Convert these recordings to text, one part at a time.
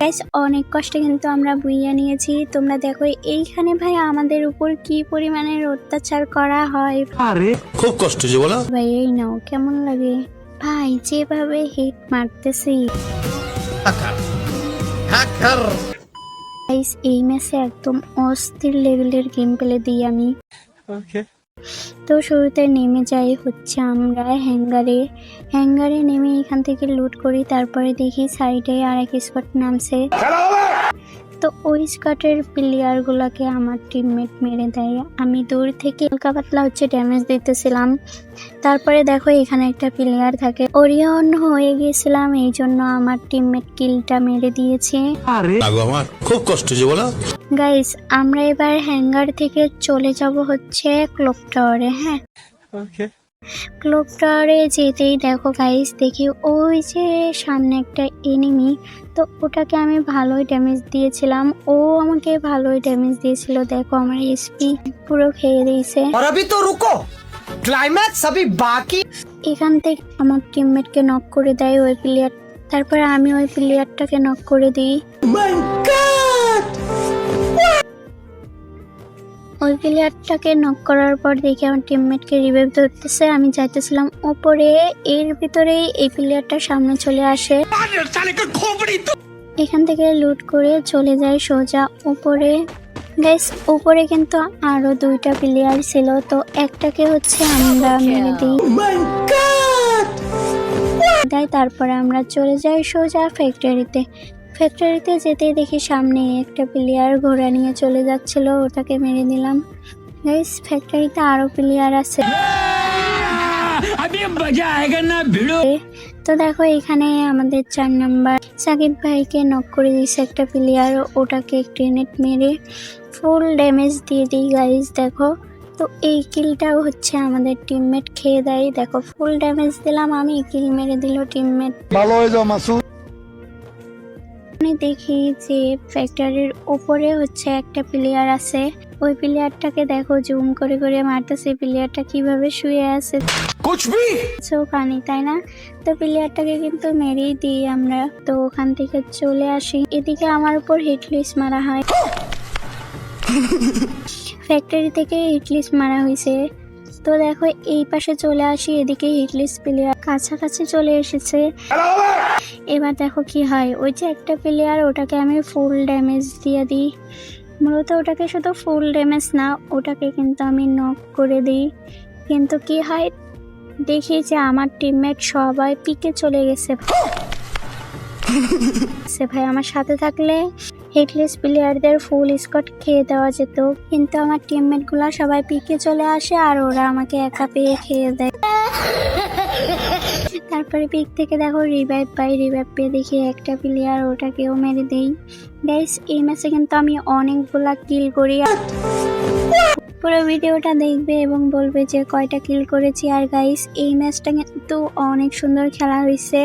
Guys অনেক কষ্টে কিন্তু আমরা বুইয়া নিয়েছি। তোমরা দেখো এইখানে ভাই আমাদের উপর কি পরিমাণের অত্যাচার করা হয়। আরে খুব কষ্ট যে বলো ভাই এই নাও কেমন লাগে ভাই যেভাবে হিট মারতেছি। গাইস এই ম্যাচে একদম অস্থির লেভেলের গেম প্লে দিই আমি। তো শুরুতে নেমে যাই হচ্ছে আমরা হ্যাঙ্গারে নেমে এখান থেকে লুট করি। তারপরে দেখি সাইডে আর এক স্কট নামছে, তো ওই স্কটের প্লেয়ার গুলাকে আমার টিমমেট মেরে দেয়। আমি দূর থেকে হালকা পাতলা হচ্ছে ড্যামেজ দিতেছিলাম। তারপরে দেখো এখানে একটা প্লেয়ার থাকে, ওরিয়ন হয়ে গিয়েছিলাম, এই জন্য আমার টিমমেট কিলটা মেরে দিয়েছে। আমার খুব কষ্ট যে বলো। গাইস আমরা এবার হ্যাঙ্গার থেকে চলে যাব হচ্ছে ক্লক টাওয়ারে। হ্যাঁ ক্লক টাওয়ারে যেতেই দেখো গাইস দেখি ওই যে সামনে একটা এনিমি, তো ওটাকে আমি ভালোই ড্যামেজ দিয়েছিলাম, ও আমাকে ভালোই ড্যামেজ দিয়েছিল। দেখো আমার এসপি পুরো খেয়ে দিয়েছে। ক্লাইম্যাক্স अभी बाकी। এখান থেকে আমার টিমমেটকে নক করে দেয় ওই প্লেয়ার, তারপরে আমি ওই প্লেয়ারটাকে নক করে দিই। ওই প্লেয়ারটাকে নক করার পর দেখি আমার টিমমেটকে রিভাইভ ধরতেছে। আমি যাইতেছিলাম উপরে, এর ভিতরেই এই প্লেয়ারটা সামনে চলে আসে। এখান থেকে লুট করে চলে যায় সোজা উপরে। গাইস উপরে কিন্তু আরো দুইটা প্লেয়ার ছিল, তো একটাকে হচ্ছে আমরা মেরে দিই। তারপরে আমরা চলে যাই সোজা ফ্যাক্টরিতে যেতেই দেখি সামনে একটা প্লেয়ার ঘোড়া নিয়ে চলে যাচ্ছিল, ওটাকে মেরে দিলাম। গাইস ফ্যাক্টরিতে আরো প্লেয়ার আছে। তো দেখো এখানে আমাদের 4 নাম্বার সাকিব ভাইকে নক করে দিয়েছে একটা প্লেয়ার, ওটাকে গ্রেনেড মেরে ফুল ড্যামেজ দিয়ে দিই। গাইস দেখো তো এই কিলটাও হচ্ছে আমাদের টিমমেট খেয়ে দেয়। দেখো ফুল ড্যামেজ দিলাম আমি, কিল মেরে দিল টিমমেট। ভালো হয়ে যাও মাসুদ। দেখি যে ফ্যাক্টরির উপরে হচ্ছে একটা প্লেয়ার আছে, ওই প্লেয়ারটাকে দেখো জুম করে করে মারতেছে। প্লেয়ারটা কিভাবে শুয়ে আছে পানি, তাই না? তো প্লেয়ারটাকে কিন্তু মেরেই দিই আমরা। তো ওখান থেকে চলে আসি, এদিকে আমার উপর হিটলিস্ট মারা হয়। ফ্যাক্টরি থেকে হিটলিস্ট মারা হয়েছে। তো দেখো এই পাশে চলে আসি, এদিকে হিটলিস্ট প্লেয়ার কাছাকাছি চলে এসেছে। এবার দেখো কি হয়, ওই যে একটা প্লেয়ার ওটাকে আমি ফুল ড্যামেজ দিয়ে দিই। মূলত ওটাকে শুধু ফুল ড্যামেজ না, ওটাকে কিন্তু আমি নক করে দিই। কিন্তু কি হয় দেখি যে আমার টিমমেট সবাই পিকে চলে গেছে। ভাই আমার সাথে থাকলে হেডলেস প্লেয়ারদের ফুল স্কট খেয়ে দেওয়া যেত, কিন্তু আমার টিমমেট গুলা সবাই পিকে চলে আসে আর ওরা আমাকে একা পেয়ে খেয়ে দেয়। তারপরে পিক থেকে দেখো রিভাইভ পাই, রিভাইভ পেয়ে দেখি একটা প্লেয়ার, ওটাকেও মেরে দেই। গাইস এই ম্যাচে কিন্তু আমি অনেকগুলা কিল করি। পুরো ভিডিওটা দেখবে এবং বলবে যে কয়টা কিল করেছি। আর গাইস এই ম্যাচটা কিন্তু অনেক সুন্দর খেলা হয়েছে।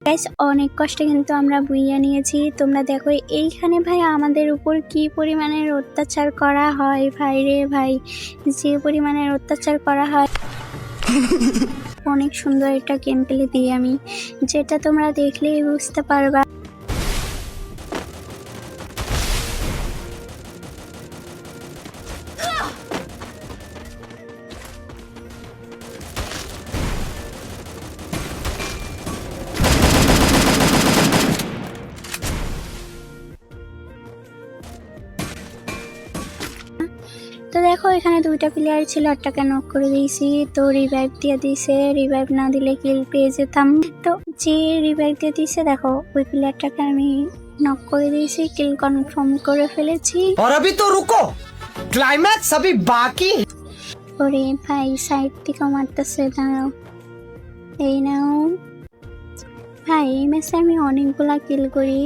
গাইস অনেক কষ্টে কিন্তু আমরা বুইয়া নিয়েছি। তোমরা দেখো এইখানে ভাই আমাদের উপর কি পরিমাণের অত্যাচার করা হয় ভাই রে ভাই, যে পরিমাণের অত্যাচার করা হয়। অনেক সুন্দর একটা গেম প্লে দিই আমি, যেটা তোমরা দেখলেই বুঝতে পারবা। তো দেখো এখানে দুইটা প্লেয়ার ছিল, একটাকে নক করে দিয়েছি, তো রিভাইভ দিয়ে দিয়েছে। রিভাইভ না দিলে কিল পেয়ে যেতাম, তো যে রিভাইভ দিয়ে দিয়েছে দেখো ওই প্লেয়ারটাকে আমি নক করে দিয়েছি, কিল কনফার্ম করে ফেলেছি। और अभी तो रुको, क्लाइमैक्स अभी बाकी। ওরে ভাই সাইড থেকে মারতেছে, দাঁড়াও এই নাও ভাই। এই ম্যাচে আমি অনেকগুলা কিল করি,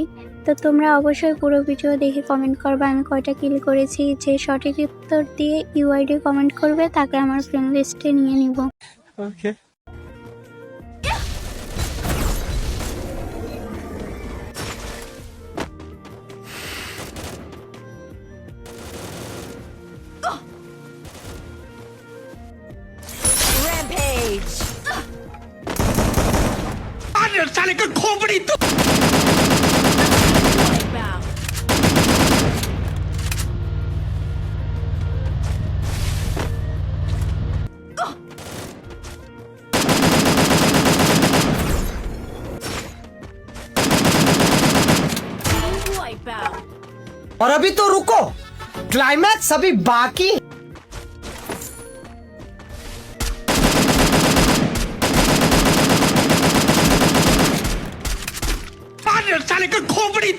তো তোমরা অবশ্যই পুরো ভিডিও দেখে কমেন্ট করবে আমি কয়টা কিল করেছি। যে সঠিক উত্তর দিয়ে ইউআইডি কমেন্ট করবে তাকে আমার ফ্রেন্ড লিস্টে নিয়ে নিব। साले का खोपड़ी तो और अभी तो रुको, क्लाइमैक्स अभी बाकी। साले का खोपड़ी